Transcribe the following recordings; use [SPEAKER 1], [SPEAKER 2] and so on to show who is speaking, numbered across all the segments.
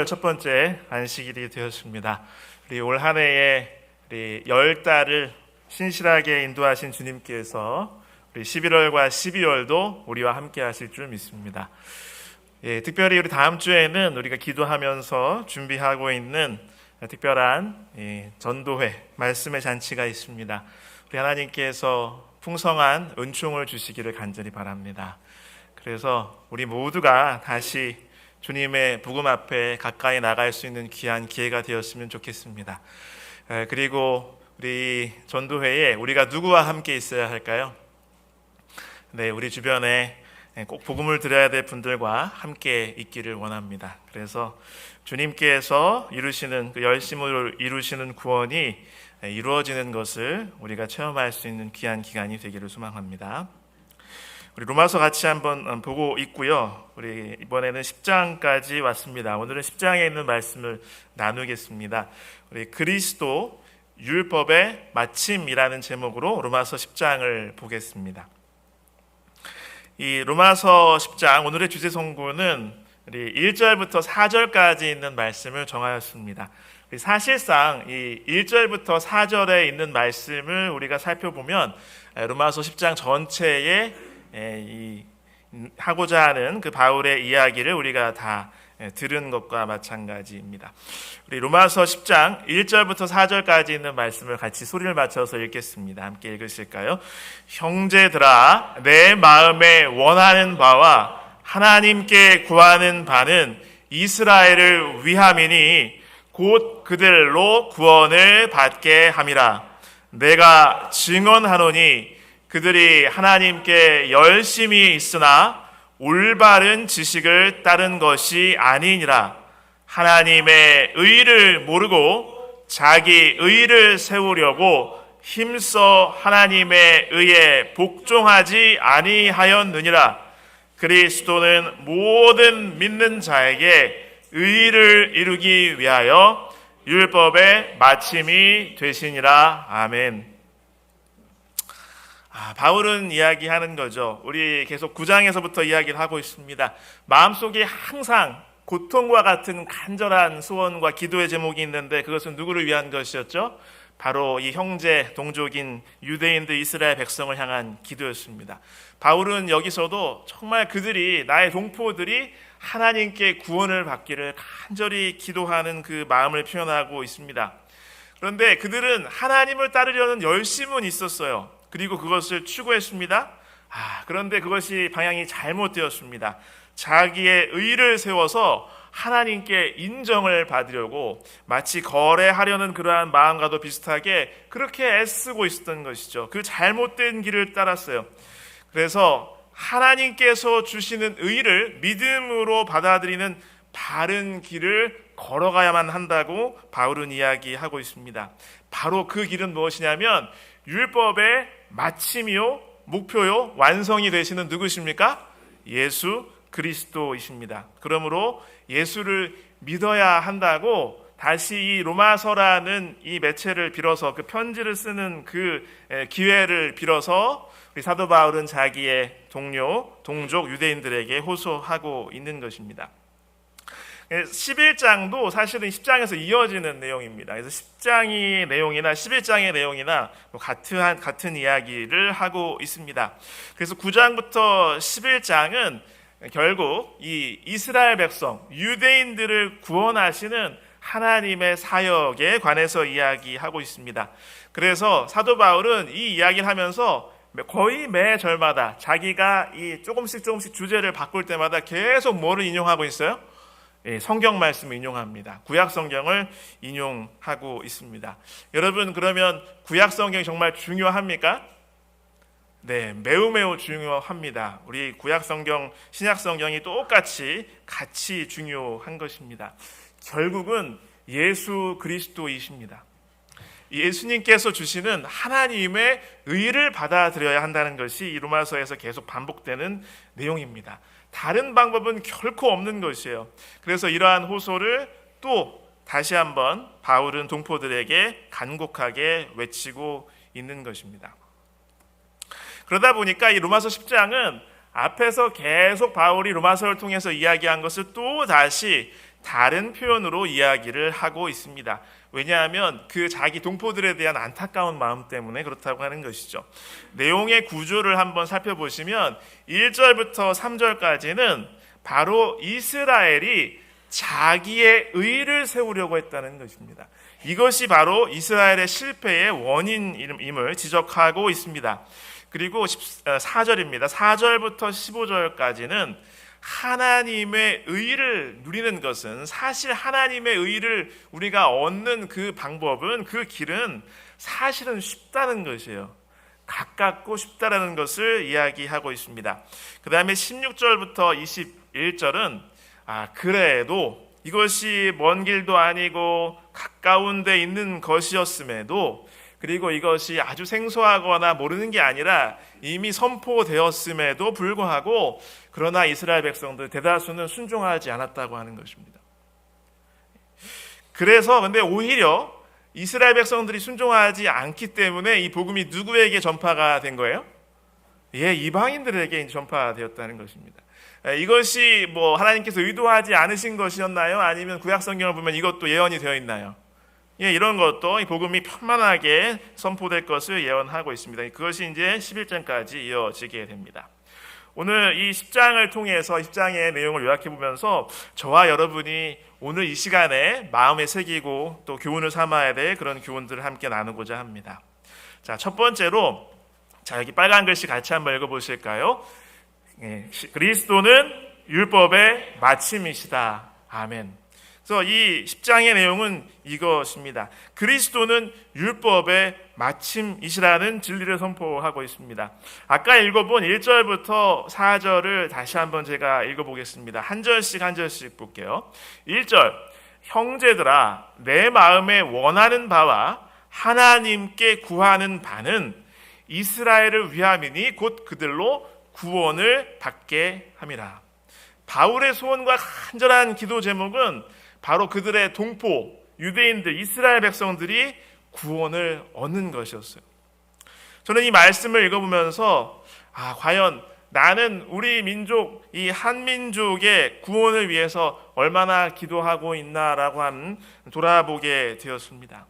[SPEAKER 1] 첫 번째 안식일이 되었습니다. 우리 올 한 해에 우리 10달을 신실하게 인도하신 주님께서 우리 11월과 12월도 우리와 함께 하실 줄 믿습니다. 특별히 우리 다음 주에는 우리가 기도하면서 준비하고 있는 특별한 전도회 말씀의 잔치가 있습니다. 우리 하나님께서 풍성한 은총을 주시기를 간절히 바랍니다. 그래서 우리 모두가 다시 주님의 복음 앞에 가까이 나갈 수 있는 귀한 기회가 되었으면 좋겠습니다. 그리고 우리 전도회에 우리가 누구와 함께 있어야 할까요? 네, 우리 주변에 꼭 복음을 들어야 될 분들과 함께 있기를 원합니다. 그래서 주님께서 이루시는 그 열심을 이루시는 구원이 이루어지는 것을 우리가 체험할 수 있는 귀한 기간이 되기를 소망합니다. 우리 로마서 같이 한번 보고 있고요. 우리 이번에는 10장까지 왔습니다. 오늘은 10장에 있는 말씀을 나누겠습니다. 우리 그리스도 율법의 마침이라는 제목으로 로마서 10장을 보겠습니다. 이 로마서 10장 오늘의 주제 성구는 우리 1절부터 4절까지 있는 말씀을 정하였습니다. 사실상 이 1절부터 4절에 있는 말씀을 우리가 살펴보면 로마서 10장 전체에 하고자 하는 그 바울의 이야기를 우리가 다 들은 것과 마찬가지입니다. 우리 로마서 10장 1절부터 4절까지 있는 말씀을 같이 소리를 맞춰서 읽겠습니다. 함께 읽으실까요? 형제들아, 내 마음에 원하는 바와 하나님께 구하는 바는 이스라엘을 위함이니 곧 그들로 구원을 받게 함이라. 내가 증언하노니 그들이 하나님께 열심히 있으나 올바른 지식을 따른 것이 아니니라. 하나님의 의를 모르고 자기 의를 세우려고 힘써 하나님의 의에 복종하지 아니하였느니라. 그리스도는 모든 믿는 자에게 의를 이루기 위하여 율법의 마침이 되시니라. 아멘. 바울은 이야기하는 거죠. 우리 계속 9장에서부터 이야기를 하고 있습니다. 마음속에 항상 고통과 같은 간절한 소원과 기도의 제목이 있는데 그것은 누구를 위한 것이었죠? 바로 이 형제 동족인 유대인들 이스라엘 백성을 향한 기도였습니다. 바울은 여기서도 정말 그들이 나의 동포들이 하나님께 구원을 받기를 간절히 기도하는 그 마음을 표현하고 있습니다. 그런데 그들은 하나님을 따르려는 열심은 있었어요. 그리고 그것을 추구했습니다. 그런데 그것이 방향이 잘못되었습니다. 자기의 의를 세워서 하나님께 인정을 받으려고 마치 거래하려는 그러한 마음과도 비슷하게 그렇게 애쓰고 있었던 것이죠. 그 잘못된 길을 따랐어요. 그래서 하나님께서 주시는 의를 믿음으로 받아들이는 바른 길을 걸어가야만 한다고 바울은 이야기하고 있습니다. 바로 그 길은 무엇이냐면 율법의 마침이요, 목표요, 완성이 되시는 누구십니까? 예수 그리스도이십니다. 그러므로 예수를 믿어야 한다고 다시 이 로마서라는 이 매체를 빌어서 그 편지를 쓰는 그 기회를 빌어서 우리 사도 바울은 자기의 동료, 동족 유대인들에게 호소하고 있는 것입니다. 11장도 사실은 10장에서 이어지는 내용입니다. 그래서 10장의 내용이나 11장의 내용이나 같은 이야기를 하고 있습니다. 그래서 9장부터 11장은 결국 이 이스라엘 백성, 유대인들을 구원하시는 하나님의 사역에 관해서 이야기하고 있습니다. 그래서 사도 바울은 이 이야기를 하면서 거의 매 절마다 자기가 이 조금씩 주제를 바꿀 때마다 계속 뭐를 인용하고 있어요? 성경 말씀을 인용합니다. 구약 성경을 인용하고 있습니다. 여러분, 그러면 구약 성경이 정말 중요합니까? 네, 매우 중요합니다. 우리 구약 성경, 신약 성경이 똑같이 같이 중요한 것입니다. 결국은 예수 그리스도이십니다. 예수님께서 주시는 하나님의 의를 받아들여야 한다는 것이 이 로마서에서 계속 반복되는 내용입니다. 다른 방법은 결코 없는 것이에요. 그래서 이러한 호소를 또 다시 한번 바울은 동포들에게 간곡하게 외치고 있는 것입니다. 그러다 보니까 이 로마서 10장은 앞에서 계속 바울이 로마서를 통해서 이야기한 것을 또 다시 다른 표현으로 이야기를 하고 있습니다. 왜냐하면 그 자기 동포들에 대한 안타까운 마음 때문에 그렇다고 하는 것이죠. 내용의 구조를 한번 살펴보시면 1절부터 3절까지는 바로 이스라엘이 자기의 의를 세우려고 했다는 것입니다. 이것이 바로 이스라엘의 실패의 원인임을 지적하고 있습니다. 그리고 4절입니다. 4절부터 15절까지는 하나님의 의를 누리는 것은, 사실 하나님의 의를 우리가 얻는 그 방법은, 그 길은 사실은 쉽다는 것이에요. 가깝고 쉽다라는 것을 이야기하고 있습니다. 그 다음에 16절부터 21절은 그래도 이것이 먼 길도 아니고 가까운 데 있는 것이었음에도, 그리고 이것이 아주 생소하거나 모르는 게 아니라 이미 선포되었음에도 불구하고, 그러나 이스라엘 백성들 대다수는 순종하지 않았다고 하는 것입니다. 그래서 근데 오히려 이스라엘 백성들이 순종하지 않기 때문에 이 복음이 누구에게 전파가 된 거예요? 이방인들에게 전파되었다는 것입니다. 이것이 하나님께서 의도하지 않으신 것이었나요? 아니면 구약 성경을 보면 이것도 예언이 되어 있나요? 이런 것도 이 복음이 편만하게 선포될 것을 예언하고 있습니다. 그것이 이제 11장까지 이어지게 됩니다. 오늘 이 10장을 통해서 10장의 내용을 요약해 보면서 저와 여러분이 오늘 이 시간에 마음에 새기고 또 교훈을 삼아야 될 그런 교훈들을 함께 나누고자 합니다. 자, 첫 번째로, 여기 빨간 글씨 같이 한번 읽어보실까요? 그리스도는 율법의 마침이시다. 아멘. 그래서 이 10장의 내용은 이것입니다. 그리스도는 율법의 마침이시라는 진리를 선포하고 있습니다. 아까 읽어본 1절부터 4절을 다시 한번 제가 읽어보겠습니다. 한 절씩 볼게요. 1절, 형제들아, 내 마음에 원하는 바와 하나님께 구하는 바는 이스라엘을 위함이니 곧 그들로 구원을 받게 함이라. 바울의 소원과 간절한 기도 제목은 바로 그들의 동포 유대인들, 이스라엘 백성들이 구원을 얻는 것이었어요. 저는 이 말씀을 읽어보면서 과연 나는 우리 민족, 이 한민족의 구원을 위해서 얼마나 기도하고 있나라고 돌아보게 되었습니다.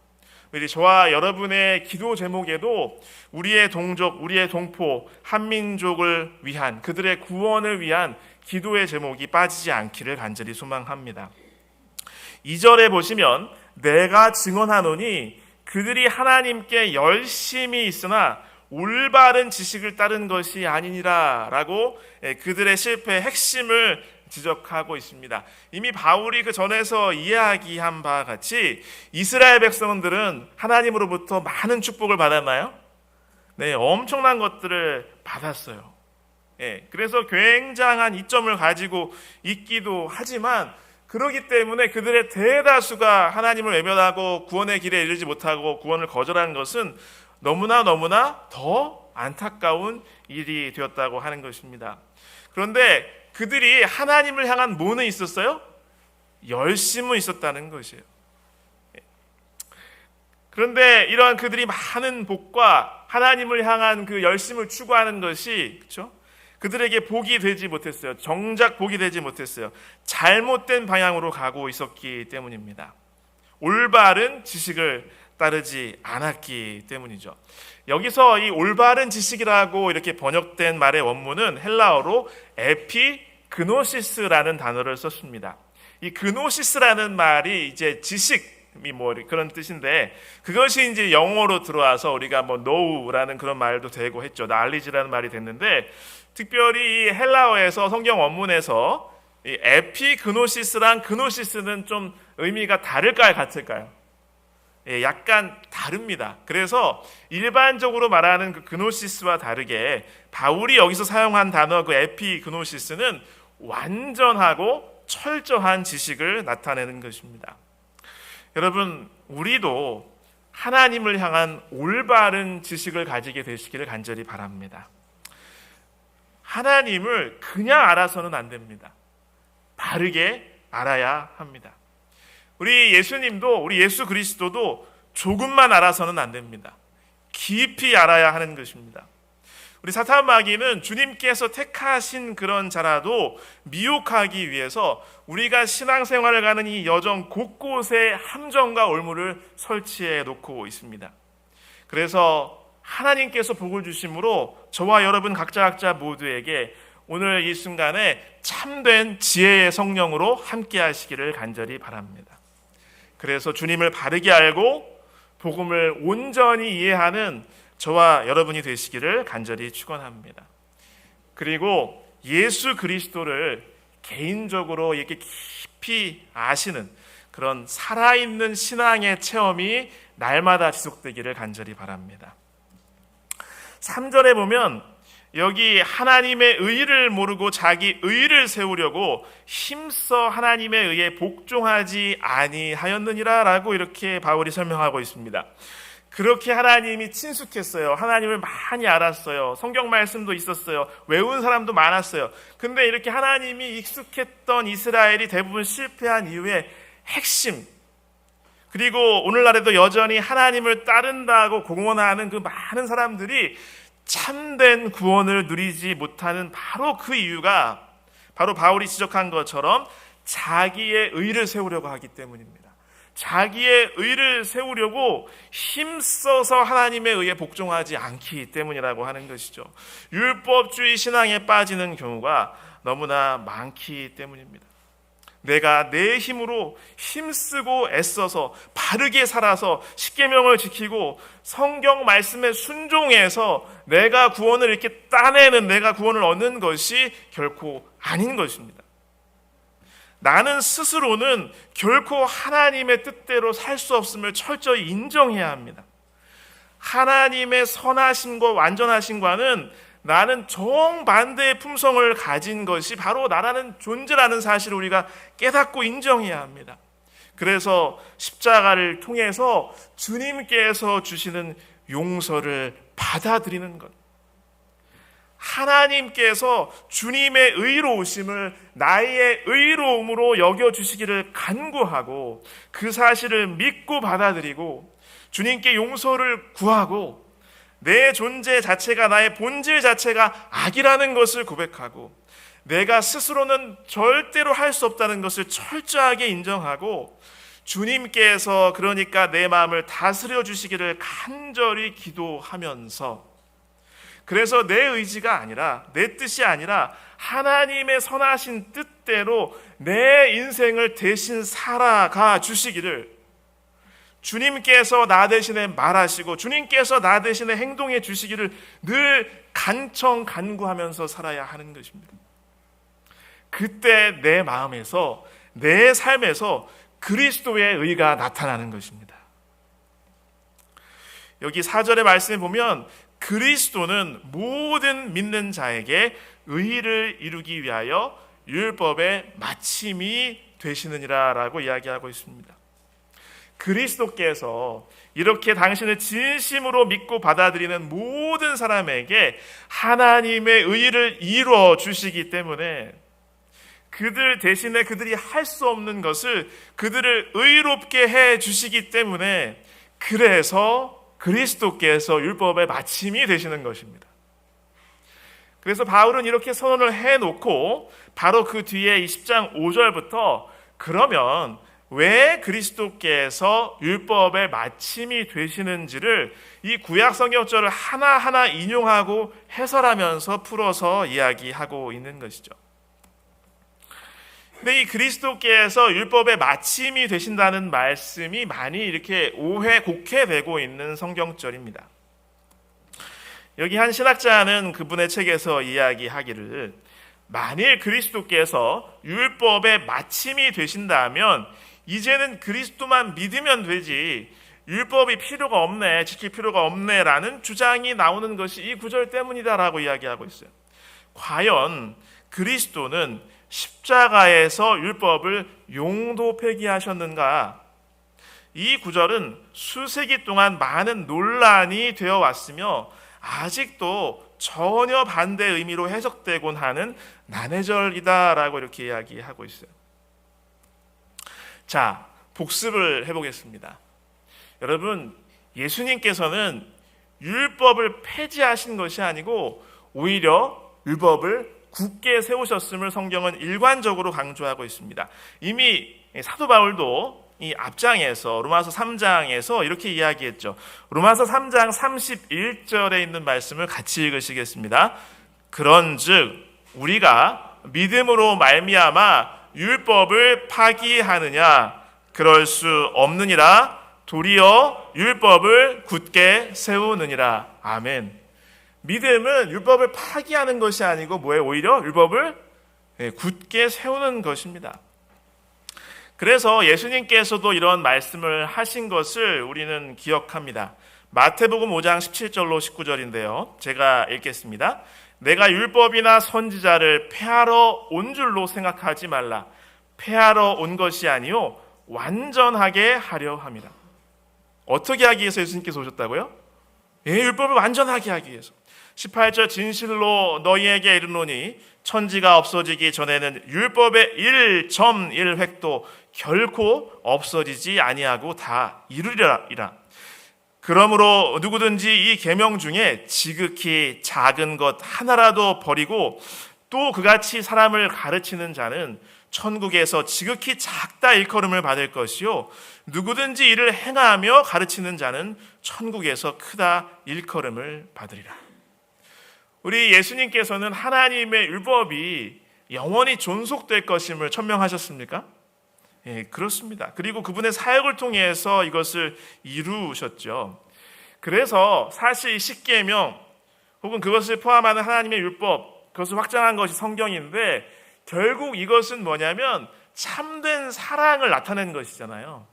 [SPEAKER 1] 우리 저와 여러분의 기도 제목에도 우리의 동족, 우리의 동포, 한민족을 위한, 그들의 구원을 위한 기도의 제목이 빠지지 않기를 간절히 소망합니다. 2절에 보시면 내가 증언하노니 그들이 하나님께 열심히 있으나 올바른 지식을 따른 것이 아니니라 라고 그들의 실패의 핵심을 지적하고 있습니다. 이미 바울이 그 전에서 이야기한 바와 같이 이스라엘 백성들은 하나님으로부터 많은 축복을 받았나요? 네, 엄청난 것들을 받았어요. 그래서 굉장한 이점을 가지고 있기도 하지만, 그렇기 때문에 그들의 대다수가 하나님을 외면하고 구원의 길에 이르지 못하고 구원을 거절한 것은 너무나 더 안타까운 일이 되었다고 하는 것입니다. 그런데 그들이 하나님을 향한 뭐는 있었어요? 열심은 있었다는 것이에요. 그런데 이러한 그들이 많은 복과 하나님을 향한 그 열심을 추구하는 것이, 그렇죠? 그들에게 복이 되지 못했어요. 정작 복이 되지 못했어요. 잘못된 방향으로 가고 있었기 때문입니다. 올바른 지식을 따르지 않았기 때문이죠. 여기서 이 올바른 지식이라고 이렇게 번역된 말의 원문은 헬라어로 에피그노시스라는 단어를 썼습니다. 이 그노시스라는 말이 이제 지식이 그런 뜻인데, 그것이 이제 영어로 들어와서 우리가 know라는 그런 말도 되고 했죠. knowledge라는 말이 됐는데, 특별히 이 헬라어에서 성경 원문에서 이 에피그노시스랑 그노시스는 좀 의미가 다를까요, 같을까요? 약간 다릅니다. 그래서 일반적으로 말하는 그 그노시스와 다르게 바울이 여기서 사용한 단어 그 에피그노시스는 완전하고 철저한 지식을 나타내는 것입니다. 여러분, 우리도 하나님을 향한 올바른 지식을 가지게 되시기를 간절히 바랍니다. 하나님을 그냥 알아서는 안 됩니다. 바르게 알아야 합니다. 우리 예수님도, 우리 예수 그리스도도 조금만 알아서는 안 됩니다. 깊이 알아야 하는 것입니다. 우리 사탄 마귀는 주님께서 택하신 그런 자라도 미혹하기 위해서 우리가 신앙생활을 가는 이 여정 곳곳에 함정과 올무를 설치해 놓고 있습니다. 그래서 하나님께서 복을 주심으로 저와 여러분 각자 모두에게 오늘 이 순간에 참된 지혜의 성령으로 함께 하시기를 간절히 바랍니다. 그래서 주님을 바르게 알고 복음을 온전히 이해하는 저와 여러분이 되시기를 간절히 축원합니다. 그리고 예수 그리스도를 개인적으로 이렇게 깊이 아시는 그런 살아있는 신앙의 체험이 날마다 지속되기를 간절히 바랍니다. 3절에 보면 여기 하나님의 의를 모르고 자기 의를 세우려고 힘써 하나님의 의에 복종하지 아니하였느니라 라고 이렇게 바울이 설명하고 있습니다. 그렇게 하나님이 친숙했어요. 하나님을 많이 알았어요. 성경 말씀도 있었어요. 외운 사람도 많았어요. 근데 이렇게 하나님이 익숙했던 이스라엘이 대부분 실패한 이유의 핵심, 그리고 오늘날에도 여전히 하나님을 따른다고 공언하는 그 많은 사람들이 참된 구원을 누리지 못하는 바로 그 이유가 바로 바울이 지적한 것처럼 자기의 의를 세우려고 하기 때문입니다. 자기의 의를 세우려고 힘써서 하나님의 의에 복종하지 않기 때문이라고 하는 것이죠. 율법주의 신앙에 빠지는 경우가 너무나 많기 때문입니다. 내가 내 힘으로 힘쓰고 애써서 바르게 살아서 십계명을 지키고 성경 말씀에 순종해서 내가 구원을 이렇게 따내는, 내가 구원을 얻는 것이 결코 아닌 것입니다. 나는 스스로는 결코 하나님의 뜻대로 살 수 없음을 철저히 인정해야 합니다. 하나님의 선하심과 완전하심과는 나는 정반대의 품성을 가진 것이 바로 나라는 존재라는 사실을 우리가 깨닫고 인정해야 합니다. 그래서 십자가를 통해서 주님께서 주시는 용서를 받아들이는 것, 하나님께서 주님의 의로우심을 나의 의로움으로 여겨주시기를 간구하고 그 사실을 믿고 받아들이고 주님께 용서를 구하고 내 존재 자체가, 나의 본질 자체가 악이라는 것을 고백하고 내가 스스로는 절대로 할 수 없다는 것을 철저하게 인정하고 주님께서 그러니까 내 마음을 다스려 주시기를 간절히 기도하면서, 그래서 내 의지가 아니라, 내 뜻이 아니라 하나님의 선하신 뜻대로 내 인생을 대신 살아가 주시기를 주님께서 나 대신에 말하시고 주님께서 나 대신에 행동해 주시기를 늘 간청 간구하면서 살아야 하는 것입니다. 그때 내 마음에서, 내 삶에서 그리스도의 의가 나타나는 것입니다. 여기 4절의 말씀에 보면 그리스도는 모든 믿는 자에게 의를 이루기 위하여 율법의 마침이 되시느니라 라고 이야기하고 있습니다. 그리스도께서 이렇게 당신을 진심으로 믿고 받아들이는 모든 사람에게 하나님의 의를 이루어 주시기 때문에 그들 대신에 그들이 할 수 없는 것을 그들을 의롭게 해 주시기 때문에, 그래서 그리스도께서 율법의 마침이 되시는 것입니다. 그래서 바울은 이렇게 선언을 해놓고 바로 그 뒤에 10장 5절부터 그러면 왜 그리스도께서 율법의 마침이 되시는지를 이 구약 성경절을 하나하나 인용하고 해설하면서 풀어서 이야기하고 있는 것이죠. 근데 이 그리스도께서 율법의 마침이 되신다는 말씀이 많이 이렇게 곡해되고 있는 성경절입니다. 여기 한 신학자는 그분의 책에서 이야기하기를, 만일 그리스도께서 율법의 마침이 되신다면 이제는 그리스도만 믿으면 되지 율법이 필요가 없네, 지킬 필요가 없네 라는 주장이 나오는 것이 이 구절 때문이다라고 이야기하고 있어요. 과연 그리스도는 십자가에서 율법을 용도 폐기하셨는가? 이 구절은 수세기 동안 많은 논란이 되어 왔으며 아직도 전혀 반대 의미로 해석되곤 하는 난해절이다라고 이렇게 이야기하고 있어요. 자, 복습을 해보겠습니다. 여러분, 예수님께서는 율법을 폐지하신 것이 아니고 오히려 율법을 굳게 세우셨음을 성경은 일관적으로 강조하고 있습니다. 이미 사도 바울도 이 앞장에서 로마서 3장에서 이렇게 이야기했죠. 로마서 3장 31절에 있는 말씀을 같이 읽으시겠습니다. 그런즉 우리가 믿음으로 말미암아 율법을 파기하느냐? 그럴 수 없느니라. 도리어 율법을 굳게 세우느니라. 아멘. 믿음은 율법을 파기하는 것이 아니고 뭐예요? 오히려 율법을 굳게 세우는 것입니다. 그래서 예수님께서도 이런 말씀을 하신 것을 우리는 기억합니다. 마태복음 5장 17절로 19절인데요. 제가 읽겠습니다. 내가 율법이나 선지자를 폐하러 온 줄로 생각하지 말라. 폐하러 온 것이 아니요 완전하게 하려 함이라. 어떻게 하기 위해서 예수님께서 오셨다고요? 율법을 완전하게 하기 위해서. 18절 진실로 너희에게 이르노니 천지가 없어지기 전에는 율법의 1.1획도 결코 없어지지 아니하고 다 이루리라. 그러므로 누구든지 이 계명 중에 지극히 작은 것 하나라도 버리고 또 그같이 사람을 가르치는 자는 천국에서 지극히 작다 일컬음을 받을 것이요 누구든지 이를 행하며 가르치는 자는 천국에서 크다 일컬음을 받으리라. 우리 예수님께서는 하나님의 율법이 영원히 존속될 것임을 천명하셨습니까? 예, 그렇습니다. 그리고 그분의 사역을 통해서 이것을 이루셨죠. 그래서 사실 십계명 혹은 그것을 포함하는 하나님의 율법, 그것을 확장한 것이 성경인데 결국 이것은 뭐냐면 참된 사랑을 나타낸 것이잖아요.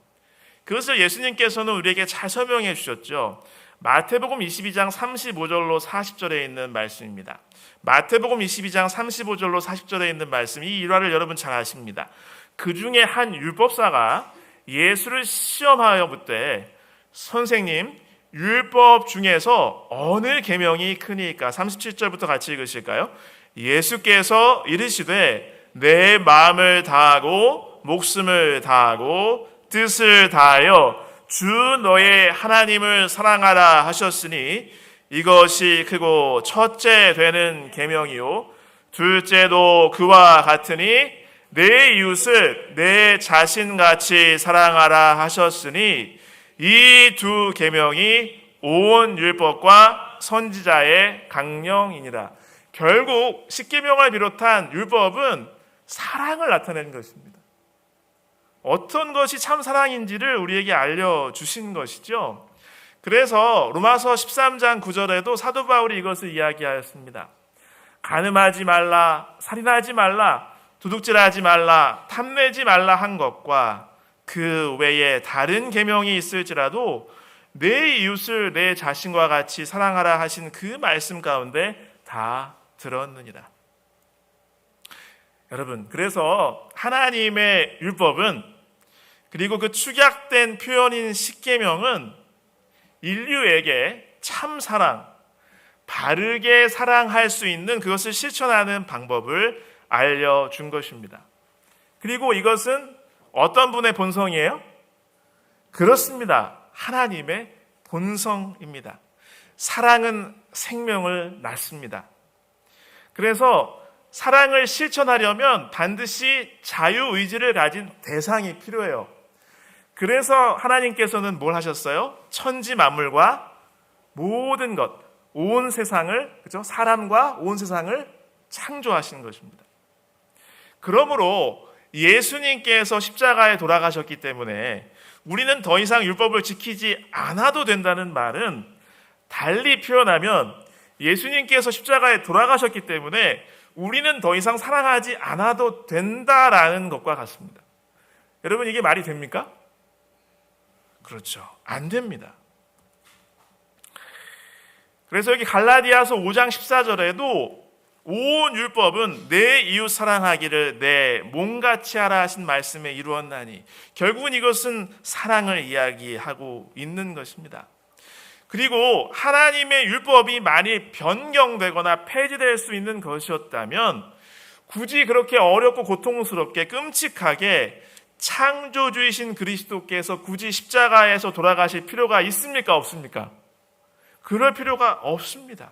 [SPEAKER 1] 그것을 예수님께서는 우리에게 잘 설명해 주셨죠. 마태복음 22장 35절로 40절에 있는 말씀입니다. 마태복음 22장 35절로 40절에 있는 말씀, 이 일화를 여러분 잘 아십니다. 그 중에 한 율법사가 예수를 시험하여 묻되 선생님 율법 중에서 어느 계명이 크니까? 37절부터 같이 읽으실까요? 예수께서 이르시되 내 마음을 다하고 목숨을 다하고 뜻을 다하여 주 너의 하나님을 사랑하라 하셨으니 이것이 크고 첫째 되는 계명이요 둘째도 그와 같으니 내 이웃을 내 자신같이 사랑하라 하셨으니 이 두 계명이 온 율법과 선지자의 강령이니라. 결국 십계명을 비롯한 율법은 사랑을 나타내는 것입니다. 어떤 것이 참 사랑인지를 우리에게 알려주신 것이죠. 그래서 로마서 13장 9절에도 사도 바울이 이것을 이야기하였습니다. 간음하지 말라, 살인하지 말라, 도둑질하지 말라, 탐내지 말라 한 것과 그 외에 다른 계명이 있을지라도 내 이웃을 내 자신과 같이 사랑하라 하신 그 말씀 가운데 다 들었느니라. 여러분, 그래서 하나님의 율법은 그리고 그 축약된 표현인 십계명은 인류에게 참 사랑, 바르게 사랑할 수 있는 그것을 실천하는 방법을 알려준 것입니다. 그리고 이것은 어떤 분의 본성이에요? 그렇습니다. 하나님의 본성입니다. 사랑은 생명을 낳습니다. 그래서 사랑을 실천하려면 반드시 자유의지를 가진 대상이 필요해요. 그래서 하나님께서는 뭘 하셨어요? 천지 만물과 모든 것, 온 세상을, 그죠? 사람과 온 세상을 창조하신 것입니다. 그러므로 예수님께서 십자가에 돌아가셨기 때문에 우리는 더 이상 율법을 지키지 않아도 된다는 말은 달리 표현하면 예수님께서 십자가에 돌아가셨기 때문에 우리는 더 이상 사랑하지 않아도 된다라는 것과 같습니다. 여러분, 이게 말이 됩니까? 그렇죠. 안 됩니다. 그래서 여기 갈라디아서 5장 14절에도 온 율법은 내 이웃 사랑하기를 내 몸같이 하라 하신 말씀에 이루었나니 결국은 이것은 사랑을 이야기하고 있는 것입니다. 그리고 하나님의 율법이 많이 변경되거나 폐지될 수 있는 것이었다면 굳이 그렇게 어렵고 고통스럽게 끔찍하게 창조주이신 그리스도께서 굳이 십자가에서 돌아가실 필요가 있습니까? 없습니까? 그럴 필요가 없습니다.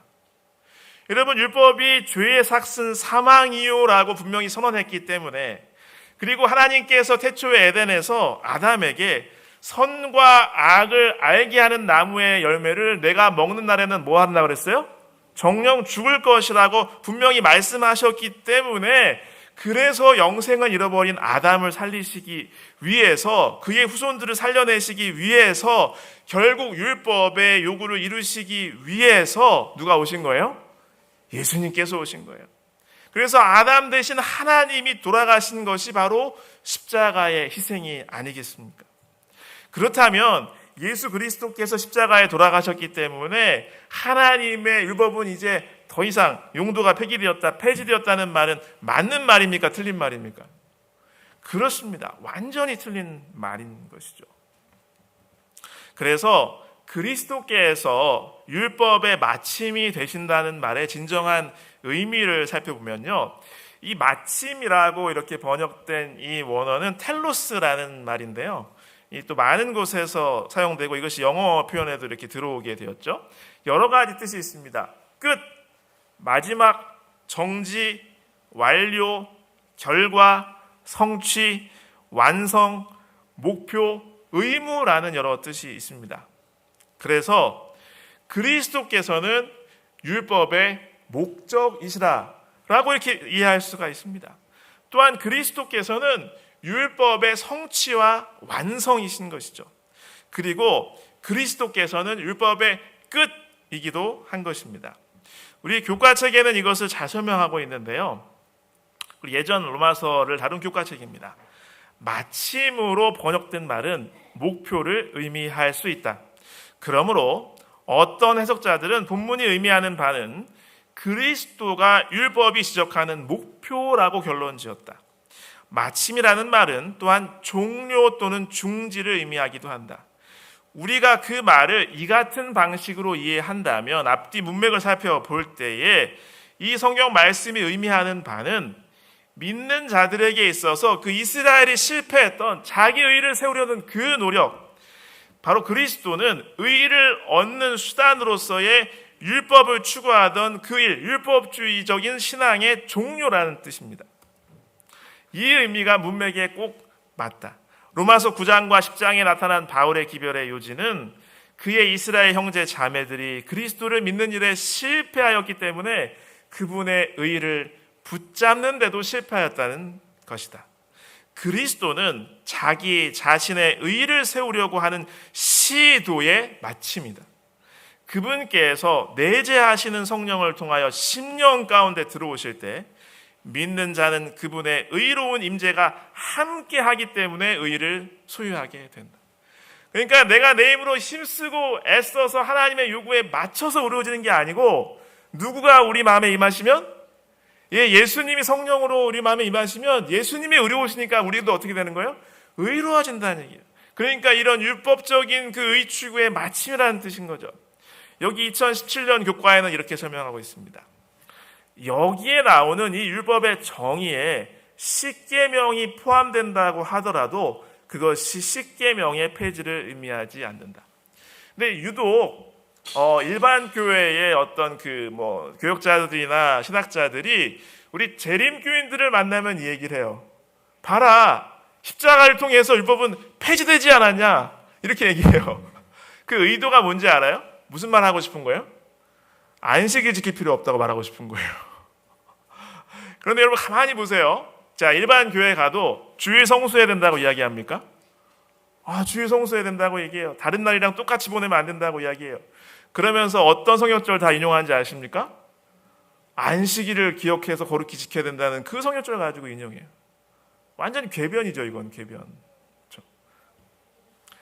[SPEAKER 1] 여러분, 율법이 죄의 삭슨 사망이요라고 분명히 선언했기 때문에, 그리고 하나님께서 태초의 에덴에서 아담에게 선과 악을 알게 하는 나무의 열매를 내가 먹는 날에는 뭐 한다고 그랬어요? 정령 죽을 것이라고 분명히 말씀하셨기 때문에, 그래서 영생을 잃어버린 아담을 살리시기 위해서, 그의 후손들을 살려내시기 위해서, 결국 율법의 요구를 이루시기 위해서 누가 오신 거예요? 예수님께서 오신 거예요. 그래서 아담 대신 하나님이 돌아가신 것이 바로 십자가의 희생이 아니겠습니까? 그렇다면 예수 그리스도께서 십자가에 돌아가셨기 때문에 하나님의 율법은 이제 더 이상 용도가 폐지되었다는 말은 맞는 말입니까? 틀린 말입니까? 그렇습니다. 완전히 틀린 말인 것이죠. 그래서 그리스도께서 율법의 마침이 되신다는 말의 진정한 의미를 살펴보면요, 이 마침이라고 이렇게 번역된 이 원어는 텔로스라는 말인데요, 이 또 많은 곳에서 사용되고 이것이 영어 표현에도 이렇게 들어오게 되었죠. 여러 가지 뜻이 있습니다. 끝, 마지막, 정지, 완료, 결과, 성취, 완성, 목표, 의무라는 여러 뜻이 있습니다. 그래서 그리스도께서는 율법의 목적이시라라고 이렇게 이해할 수가 있습니다. 또한 그리스도께서는 율법의 성취와 완성이신 것이죠. 그리고 그리스도께서는 율법의 끝이기도 한 것입니다. 우리 교과책에는 이것을 잘 설명하고 있는데요, 예전 로마서를 다룬 교과책입니다. 마침으로 번역된 말은 목표를 의미할 수 있다. 그러므로 어떤 해석자들은 본문이 의미하는 바는 그리스도가 율법이 지적하는 목표라고 결론지었다. 마침이라는 말은 또한 종료 또는 중지를 의미하기도 한다. 우리가 그 말을 이 같은 방식으로 이해한다면 앞뒤 문맥을 살펴볼 때에 이 성경 말씀이 의미하는 바는 믿는 자들에게 있어서 그 이스라엘이 실패했던 자기 의를 세우려는 그 노력, 바로 그리스도는 의를 얻는 수단으로서의 율법을 추구하던 그 일, 율법주의적인 신앙의 종료라는 뜻입니다. 이 의미가 문맥에 꼭 맞다. 로마서 9장과 10장에 나타난 바울의 기별의 요지는 그의 이스라엘 형제 자매들이 그리스도를 믿는 일에 실패하였기 때문에 그분의 의를 붙잡는 데도 실패하였다는 것이다. 그리스도는 자기 자신의 의를 세우려고 하는 시도의 마침이다. 그분께서 내재하시는 성령을 통하여 심령 가운데 들어오실 때 믿는 자는 그분의 의로운 임재가 함께하기 때문에 의를 소유하게 된다. 그러니까 내가 내 힘으로 힘쓰고 애써서 하나님의 요구에 맞춰서 이루어지는 게 아니고, 누구가 우리 마음에 임하시면, 예수님이 성령으로 우리 마음에 임하시면 예수님이 의로우시니까 우리도 어떻게 되는 거예요? 의로워진다는 얘기예요. 그러니까 이런 율법적인 그 의 추구의 마침이라는 뜻인 거죠. 여기 2017년 교과에는 이렇게 설명하고 있습니다. 여기에 나오는 이 율법의 정의에 십계명이 포함된다고 하더라도 그것이 십계명의 폐지를 의미하지 않는다. 근데 유독 일반 교회의 어떤 교역자들이나 신학자들이 우리 재림교인들을 만나면 이 얘기를 해요. 봐라, 십자가를 통해서 율법은 폐지되지 않았냐, 이렇게 얘기해요. 그 의도가 뭔지 알아요? 무슨 말 하고 싶은 거예요? 안식일 지킬 필요 없다고 말하고 싶은 거예요. 그런데 여러분 가만히 보세요. 자, 일반 교회 가도 주일 성수해야 된다고 이야기합니까? 주일 성수해야 된다고 얘기해요. 다른 날이랑 똑같이 보내면 안 된다고 이야기해요. 그러면서 어떤 성경절 다 인용하는지 아십니까? 안식일을 기억해서 거룩히 지켜야 된다는 그 성경절 가지고 인용해요. 완전히 궤변이죠, 이건 궤변.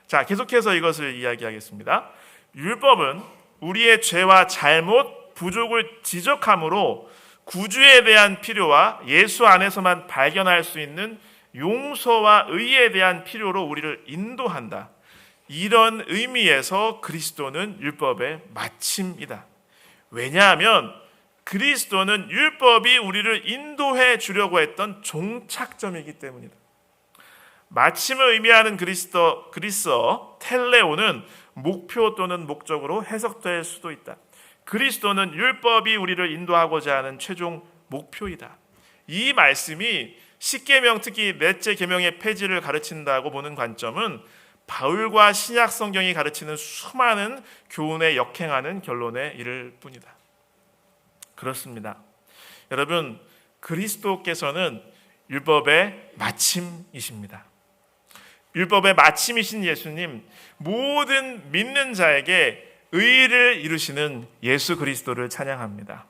[SPEAKER 1] 자, 계속해서 이것을 이야기하겠습니다. 율법은 우리의 죄와 잘못, 부족을 지적함으로 구주에 대한 필요와 예수 안에서만 발견할 수 있는 용서와 의에 대한 필요로 우리를 인도한다. 이런 의미에서 그리스도는 율법의 마침이다. 왜냐하면 그리스도는 율법이 우리를 인도해 주려고 했던 종착점이기 때문이다. 마침을 의미하는 그리스어 텔레오는 목표 또는 목적으로 해석될 수도 있다. 그리스도는 율법이 우리를 인도하고자 하는 최종 목표이다. 이 말씀이 십계명, 특히 넷째 계명의 폐지를 가르친다고 보는 관점은 바울과 신약 성경이 가르치는 수많은 교훈에 역행하는 결론에 이를 뿐이다. 그렇습니다. 여러분, 그리스도께서는 율법의 마침이십니다. 율법의 마침이신 예수님, 모든 믿는 자에게 의를 이루시는 예수 그리스도를 찬양합니다.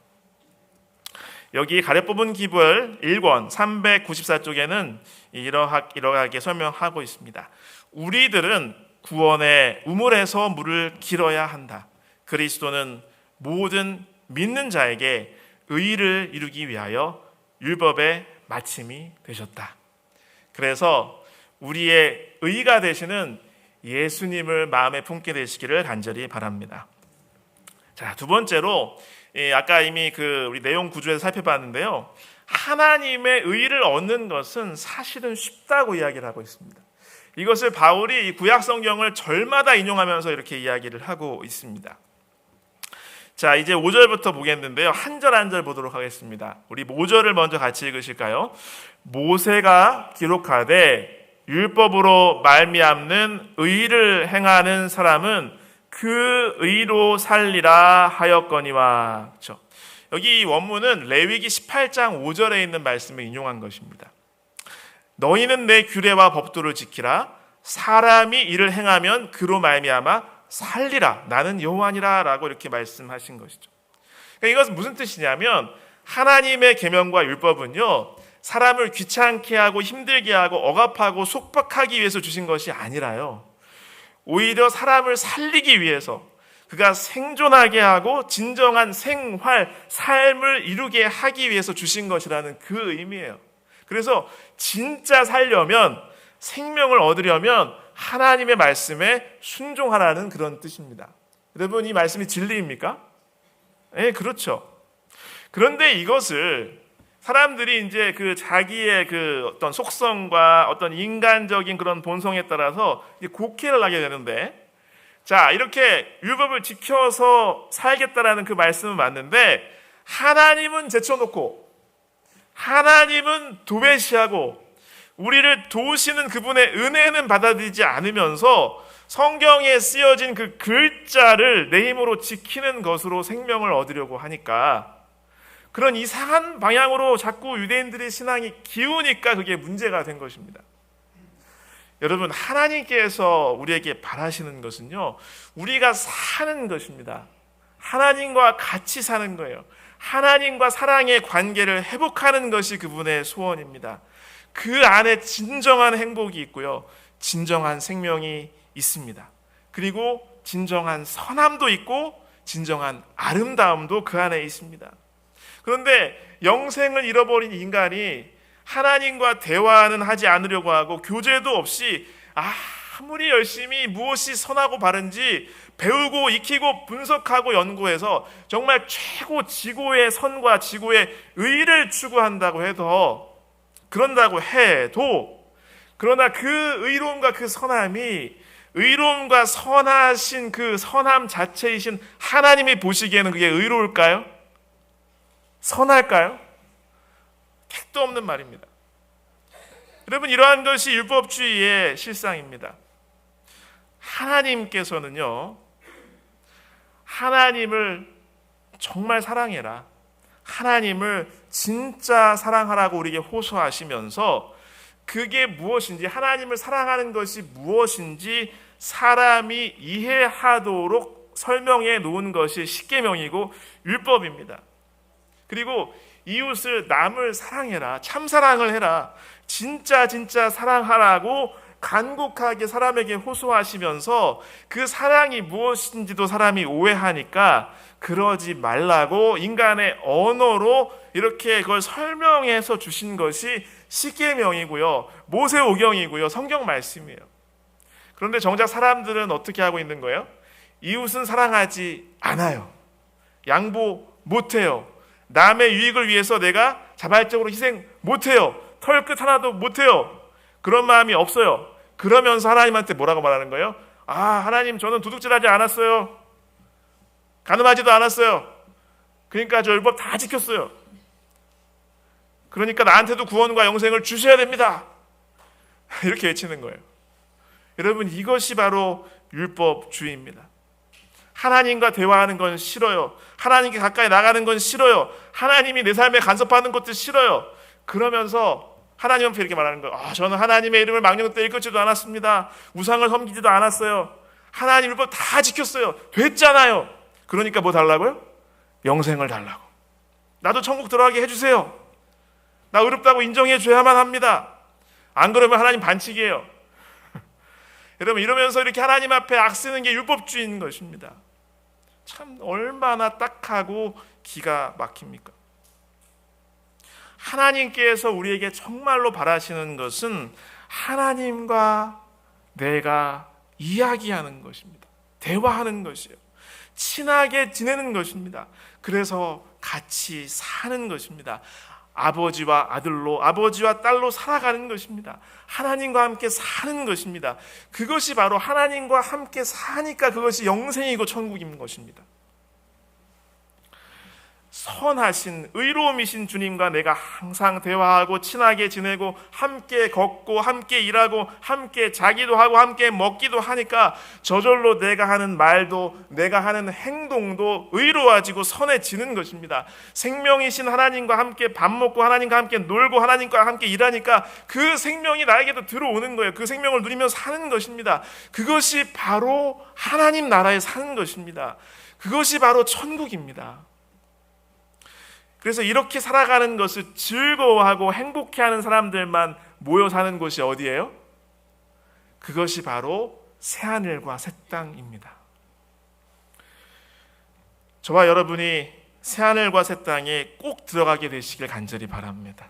[SPEAKER 1] 여기 가려 뽑은 기별 1권 394쪽에는 이러하게 설명하고 있습니다. 우리들은 구원의 우물에서 물을 길어야 한다. 그리스도는 모든 믿는 자에게 의를 이루기 위하여 율법의 마침이 되셨다. 그래서 우리의 의가 되시는 예수님을 마음에 품게 되시기를 간절히 바랍니다. 자, 두 번째로 아까 이미 우리 내용 구조에서 살펴봤는데요. 하나님의 의를 얻는 것은 사실은 쉽다고 이야기를 하고 있습니다. 이것을 바울이 구약 성경을 절마다 인용하면서 이렇게 이야기를 하고 있습니다. 자, 이제 5절부터 보겠는데요. 한 절 한 절 보도록 하겠습니다. 우리 5절을 먼저 같이 읽으실까요? 모세가 기록하되 율법으로 말미암는 의를 행하는 사람은 그 의로 살리라 하였거니와. 그렇죠? 여기 원문은 레위기 18장 5절에 있는 말씀을 인용한 것입니다. 너희는 내 규례와 법도를 지키라. 사람이 이를 행하면 그로 말미암아 살리라. 나는 여호와니라 라고 이렇게 말씀하신 것이죠. 그러니까 이것은 무슨 뜻이냐면 하나님의 계명과 율법은요, 사람을 귀찮게 하고 힘들게 하고 억압하고 속박하기 위해서 주신 것이 아니라요, 오히려 사람을 살리기 위해서, 그가 생존하게 하고 진정한 생활, 삶을 이루게 하기 위해서 주신 것이라는 그 의미예요. 그래서 진짜 살려면, 생명을 얻으려면 하나님의 말씀에 순종하라는 그런 뜻입니다. 여러분, 이 말씀이 진리입니까? 네, 그렇죠. 그런데 이것을 사람들이 이제 자기의 어떤 속성과 어떤 인간적인 그런 본성에 따라서 곡해를 하게 되는데, 자, 이렇게 율법을 지켜서 살겠다라는 그 말씀은 맞는데, 하나님은 제쳐놓고, 하나님은 도외시하고, 우리를 도우시는 그분의 은혜는 받아들이지 않으면서 성경에 쓰여진 그 글자를 내 힘으로 지키는 것으로 생명을 얻으려고 하니까, 그런 이상한 방향으로 자꾸 유대인들의 신앙이 기우니까 그게 문제가 된 것입니다. 여러분, 하나님께서 우리에게 바라시는 것은요, 우리가 사는 것입니다. 하나님과 같이 사는 거예요. 하나님과 사랑의 관계를 회복하는 것이 그분의 소원입니다. 그 안에 진정한 행복이 있고요, 진정한 생명이 있습니다. 그리고 진정한 선함도 있고 진정한 아름다움도 그 안에 있습니다. 그런데 영생을 잃어버린 인간이 하나님과 대화는 하지 않으려고 하고 교제도 없이 아무리 열심히 무엇이 선하고 바른지 배우고 익히고 분석하고 연구해서 정말 최고 지고의 선과 지고의 의를 추구한다고 해도, 그런다고 해도, 그러나 그 의로움과 그 선함이 의로움과 선하신 그 선함 자체이신 하나님이 보시기에는 그게 의로울까요? 선할까요? 택도 없는 말입니다. 여러분, 이러한 것이 율법주의의 실상입니다. 하나님께서는요, 하나님을 정말 사랑해라, 하나님을 진짜 사랑하라고 우리에게 호소하시면서 그게 무엇인지, 하나님을 사랑하는 것이 무엇인지 사람이 이해하도록 설명해 놓은 것이 십계명이고 율법입니다. 그리고 이웃을, 남을 사랑해라, 참사랑을 해라, 진짜 사랑하라고 간곡하게 사람에게 호소하시면서 그 사랑이 무엇인지도 사람이 오해하니까 그러지 말라고 인간의 언어로 이렇게 그걸 설명해서 주신 것이 십계명이고요, 모세오경이고요, 성경 말씀이에요. 그런데 정작 사람들은 어떻게 하고 있는 거예요? 이웃은 사랑하지 않아요. 양보 못해요. 남의 유익을 위해서 내가 자발적으로 희생 못해요. 털끝 하나도 못해요. 그런 마음이 없어요. 그러면서 하나님한테 뭐라고 말하는 거예요? 하나님, 저는 도둑질하지 않았어요. 가늠하지도 않았어요. 그러니까 저 율법 다 지켰어요. 그러니까 나한테도 구원과 영생을 주셔야 됩니다. 이렇게 외치는 거예요. 여러분, 이것이 바로 율법주의입니다. 하나님과 대화하는 건 싫어요. 하나님께 가까이 나가는 건 싫어요. 하나님이 내 삶에 간섭하는 것도 싫어요. 그러면서 하나님 앞에 이렇게 말하는 거예요. 저는 하나님의 이름을 망령 때 읽지도 않았습니다. 우상을 섬기지도 않았어요. 하나님 율법 다 지켰어요. 됐잖아요. 그러니까 뭐 달라고요? 영생을 달라고. 나도 천국 들어가게 해주세요. 나 의롭다고 인정해 줘야만 합니다. 안 그러면 하나님 반칙이에요. 여러분, 이러면서 이렇게 하나님 앞에 악쓰는 게 율법주의인 것입니다. 참 얼마나 딱하고 기가 막힙니까? 하나님께서 우리에게 정말로 바라시는 것은 하나님과 내가 이야기하는 것입니다. 대화하는 것이에요. 친하게 지내는 것입니다. 그래서 같이 사는 것입니다. 아버지와 아들로, 아버지와 딸로 살아가는 것입니다. 하나님과 함께 사는 것입니다. 그것이 바로 하나님과 함께 사니까 그것이 영생이고 천국인 것입니다. 선하신 의로움이신 주님과 내가 항상 대화하고 친하게 지내고 함께 걷고 함께 일하고 함께 자기도 하고 함께 먹기도 하니까 저절로 내가 하는 말도 내가 하는 행동도 의로워지고 선해지는 것입니다. 생명이신 하나님과 함께 밥 먹고 하나님과 함께 놀고 하나님과 함께 일하니까 그 생명이 나에게도 들어오는 거예요. 그 생명을 누리며 사는 것입니다. 그것이 바로 하나님 나라에 사는 것입니다. 그것이 바로 천국입니다. 그래서 이렇게 살아가는 것을 즐거워하고 행복해하는 사람들만 모여 사는 곳이 어디예요? 그것이 바로 새하늘과 새 땅입니다. 저와 여러분이 새하늘과 새 땅에 꼭 들어가게 되시길 간절히 바랍니다.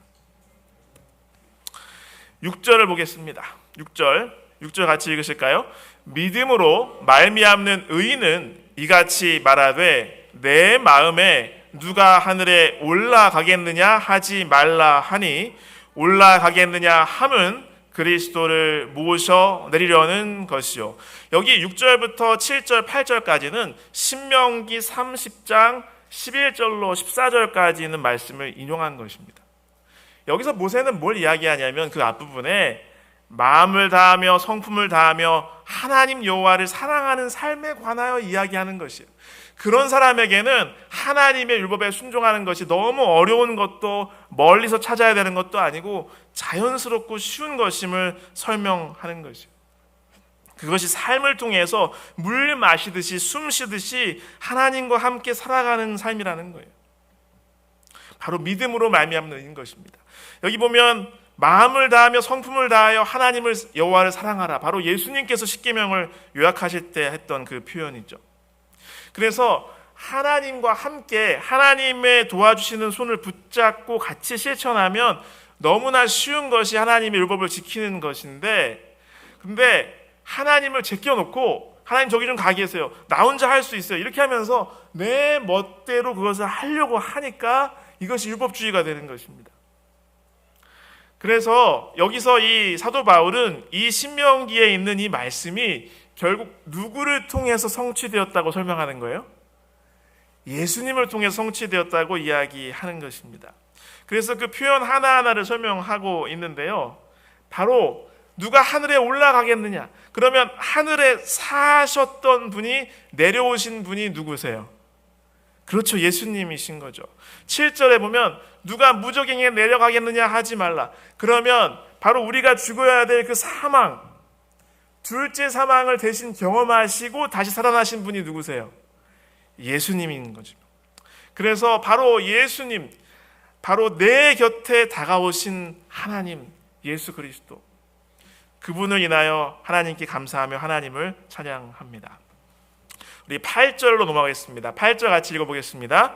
[SPEAKER 1] 6절을 보겠습니다. 6절 같이 읽으실까요? 믿음으로 말미암는 의인은 이같이 말하되 내 마음에 누가 하늘에 올라가겠느냐 하지 말라 하니 올라가겠느냐 함은 그리스도를 모셔 내리려는 것이요. 여기 6절부터 7절, 8절까지는 신명기 30장 11절로 14절까지 있는 말씀을 인용한 것입니다. 여기서 모세는 뭘 이야기하냐면 그 앞부분에 마음을 다하며 성품을 다하며 하나님 여호와를 사랑하는 삶에 관하여 이야기하는 것이에요. 그런 사람에게는 하나님의 율법에 순종하는 것이 너무 어려운 것도 멀리서 찾아야 되는 것도 아니고 자연스럽고 쉬운 것임을 설명하는 것이에요. 그것이 삶을 통해서 물 마시듯이 숨 쉬듯이 하나님과 함께 살아가는 삶이라는 거예요. 바로 믿음으로 말미암는 것입니다. 여기 보면 마음을 다하며 성품을 다하여 하나님을 여호와를 사랑하라. 바로 예수님께서 십계명을 요약하실 때 했던 그 표현이죠. 그래서 하나님과 함께 하나님의 도와주시는 손을 붙잡고 같이 실천하면 너무나 쉬운 것이 하나님의 율법을 지키는 것인데, 근데 하나님을 제껴놓고 하나님 저기 좀 가 계세요. 나 혼자 할 수 있어요. 이렇게 하면서 내 멋대로 그것을 하려고 하니까 이것이 율법주의가 되는 것입니다. 그래서 여기서 이 사도 바울은 이 신명기에 있는 이 말씀이 결국 누구를 통해서 성취되었다고 설명하는 거예요? 예수님을 통해서 성취되었다고 이야기하는 것입니다. 그래서 그 표현 하나하나를 설명하고 있는데요. 바로 누가 하늘에 올라가겠느냐? 그러면 하늘에 사셨던 분이 내려오신 분이 누구세요? 그렇죠. 예수님이신 거죠. 7절에 보면 누가 무저갱에 내려가겠느냐 하지 말라. 그러면 바로 우리가 죽어야 될 그 사망, 둘째 사망을 대신 경험하시고 다시 살아나신 분이 누구세요? 예수님인 거죠. 그래서 바로 예수님, 바로 내 곁에 다가오신 하나님 예수 그리스도, 그분을 인하여 하나님께 감사하며 하나님을 찬양합니다. 우리 8절로 넘어가겠습니다. 8절 같이 읽어보겠습니다.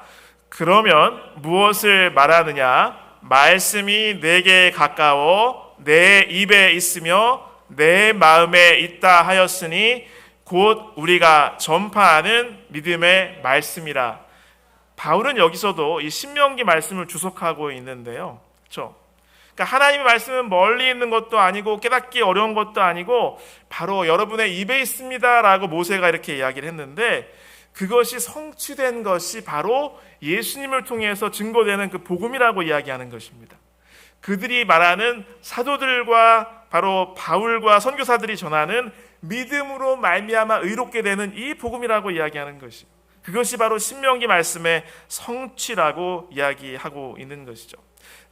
[SPEAKER 1] 그러면 무엇을 말하느냐? 말씀이 내게 가까워 내 입에 있으며 내 마음에 있다 하였으니 곧 우리가 전파하는 믿음의 말씀이라. 바울은 여기서도 이 신명기 말씀을 주석하고 있는데요. 그렇죠? 그러니까 하나님의 말씀은 멀리 있는 것도 아니고 깨닫기 어려운 것도 아니고 바로 여러분의 입에 있습니다라고 모세가 이렇게 이야기를 했는데, 그것이 성취된 것이 바로 예수님을 통해서 증거되는 그 복음이라고 이야기하는 것입니다. 그들이 말하는 사도들과 바로 바울과 선교사들이 전하는 믿음으로 말미암아 의롭게 되는 이 복음이라고 이야기하는 것이, 그것이 바로 신명기 말씀의 성취라고 이야기하고 있는 것이죠.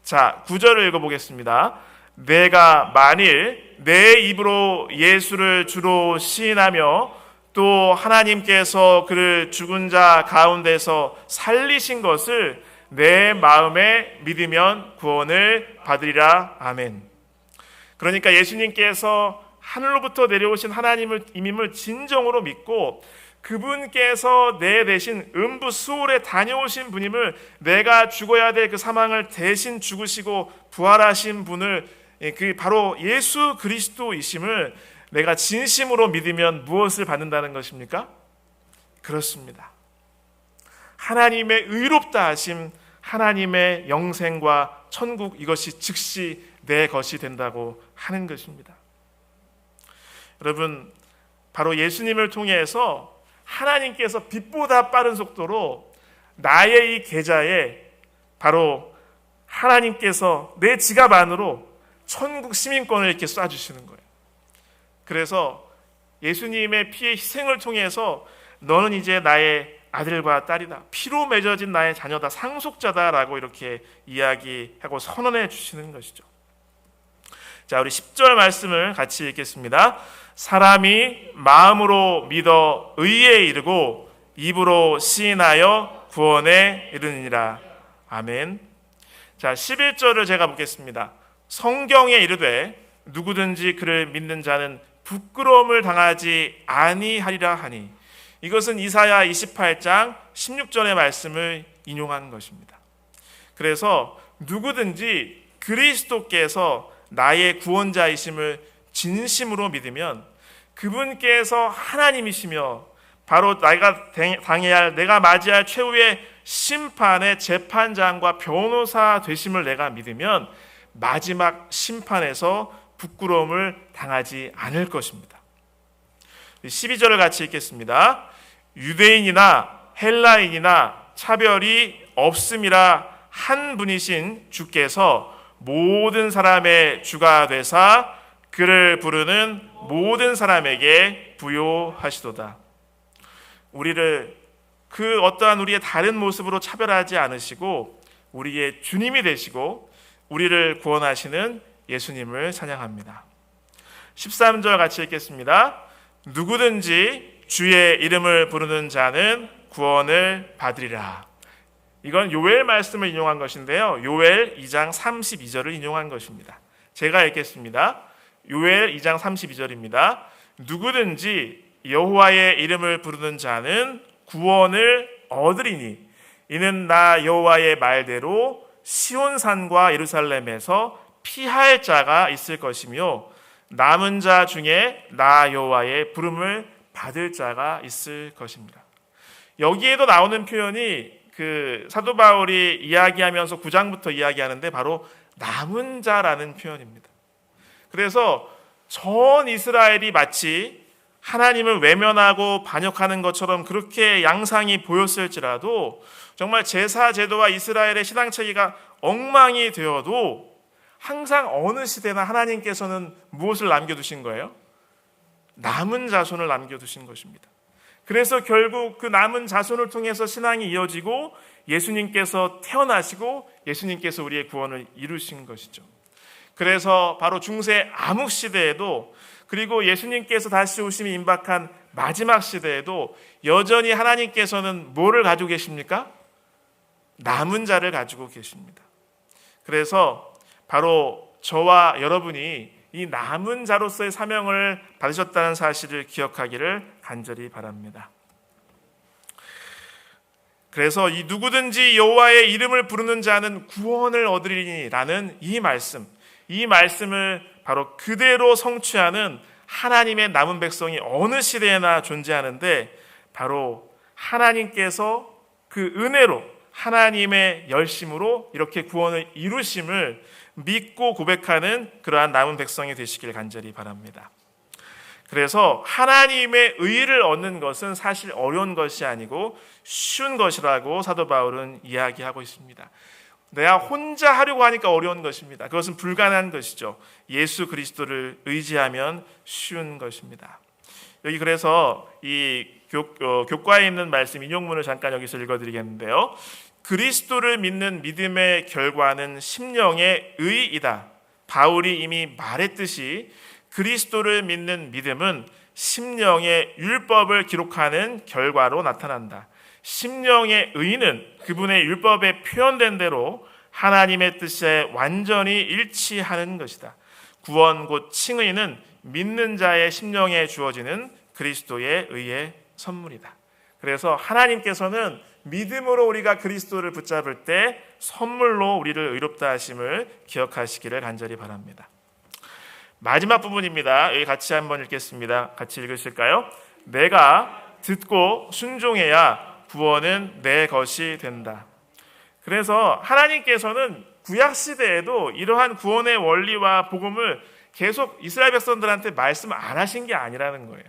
[SPEAKER 1] 자, 9절을 읽어보겠습니다. 내가 만일 내 입으로 예수를 주로 시인하며 또 하나님께서 그를 죽은 자 가운데서 살리신 것을 내 마음에 믿으면 구원을 받으리라. 아멘. 그러니까 예수님께서 하늘로부터 내려오신 하나님을 임임을 진정으로 믿고 그분께서 내 대신 음부 수월에 다녀오신 분임을, 내가 죽어야 될 그 사망을 대신 죽으시고 부활하신 분을, 그 바로 예수 그리스도이심을 내가 진심으로 믿으면 무엇을 받는다는 것입니까? 그렇습니다. 하나님의 의롭다 하심, 하나님의 영생과 천국, 이것이 즉시 내 것이 된다고 하는 것입니다. 여러분, 바로 예수님을 통해서 하나님께서 빛보다 빠른 속도로 나의 이 계좌에 바로 하나님께서 내 지갑 안으로 천국 시민권을 이렇게 쏴주시는 거예요. 그래서 예수님의 피의 희생을 통해서 너는 이제 나의 아들과 딸이다, 피로 맺어진 나의 자녀다, 상속자다라고 이렇게 이야기하고 선언해 주시는 것이죠. 자, 우리 10절 말씀을 같이 읽겠습니다. 사람이 마음으로 믿어 의에 이르고 입으로 시인하여 구원에 이르느니라. 아멘. 자, 11절을 제가 보겠습니다. 성경에 이르되 누구든지 그를 믿는 자는 부끄러움을 당하지 아니하리라 하니, 이것은 이사야 28장 16절의 말씀을 인용한 것입니다. 그래서 누구든지 그리스도께서 나의 구원자이심을 진심으로 믿으면 그분께서 하나님이시며 바로 내가 맞이할 최후의 심판의 재판장과 변호사 되심을 내가 믿으면 마지막 심판에서 부끄러움을 당하지 않을 것입니다. 12절을 같이 읽겠습니다. 유대인이나 헬라인이나 차별이 없음이라 한 분이신 주께서 모든 사람의 주가 되사 그를 부르는 모든 사람에게 부요하시도다. 우리를 그 어떠한 우리의 다른 모습으로 차별하지 않으시고 우리의 주님이 되시고 우리를 구원하시는 예수님을 찬양합니다. 13절 같이 읽겠습니다. 누구든지 주의 이름을 부르는 자는 구원을 받으리라. 이건 요엘 말씀을 인용한 것인데요, 요엘 2장 32절을 인용한 것입니다. 제가 읽겠습니다. 요엘 2장 32절입니다. 누구든지 여호와의 이름을 부르는 자는 구원을 얻으리니 이는 나 여호와의 말대로 시온산과 예루살렘에서 피할 자가 있을 것이며 남은 자 중에 나 여호와의 부름을 받을 자가 있을 것입니다. 여기에도 나오는 표현이 그 사도 바울이 이야기하면서 9장부터 이야기하는데 바로 남은 자라는 표현입니다. 그래서 전 이스라엘이 마치 하나님을 외면하고 반역하는 것처럼 그렇게 양상이 보였을지라도 정말 제사 제도와 이스라엘의 신앙체계가 엉망이 되어도 항상 어느 시대나 하나님께서는 무엇을 남겨두신 거예요? 남은 자손을 남겨두신 것입니다. 그래서 결국 그 남은 자손을 통해서 신앙이 이어지고 예수님께서 태어나시고 예수님께서 우리의 구원을 이루신 것이죠. 그래서 바로 중세 암흑 시대에도, 그리고 예수님께서 다시 오심이 임박한 마지막 시대에도 여전히 하나님께서는 뭐를 가지고 계십니까? 남은 자를 가지고 계십니다. 그래서 바로 저와 여러분이 이 남은 자로서의 사명을 받으셨다는 사실을 기억하기를 간절히 바랍니다. 그래서 이 누구든지 여호와의 이름을 부르는 자는 구원을 얻으리니라는 이 말씀을 바로 그대로 성취하는 하나님의 남은 백성이 어느 시대에나 존재하는데, 바로 하나님께서 그 은혜로 하나님의 열심으로 이렇게 구원을 이루심을 믿고 고백하는 그러한 남은 백성이 되시길 간절히 바랍니다. 그래서 하나님의 의를 얻는 것은 사실 어려운 것이 아니고 쉬운 것이라고 사도 바울은 이야기하고 있습니다. 내가 혼자 하려고 하니까 어려운 것입니다. 그것은 불가능한 것이죠. 예수 그리스도를 의지하면 쉬운 것입니다. 여기 그래서 이 교과에 있는 말씀 인용문을 잠깐 여기서 읽어드리겠는데요. 그리스도를 믿는 믿음의 결과는 심령의 의이다. 바울이 이미 말했듯이 그리스도를 믿는 믿음은 심령의 율법을 기록하는 결과로 나타난다. 심령의 의는 그분의 율법에 표현된 대로 하나님의 뜻에 완전히 일치하는 것이다. 구원 곧 칭의는 믿는 자의 심령에 주어지는 그리스도의 의의 선물이다. 그래서 하나님께서는 믿음으로 우리가 그리스도를 붙잡을 때 선물로 우리를 의롭다 하심을 기억하시기를 간절히 바랍니다. 마지막 부분입니다. 여기 같이 한번 읽겠습니다. 같이 읽으실까요? 내가 듣고 순종해야 구원은 내 것이 된다. 그래서 하나님께서는 구약 시대에도 이러한 구원의 원리와 복음을 계속 이스라엘 백성들한테 말씀 안 하신 게 아니라는 거예요.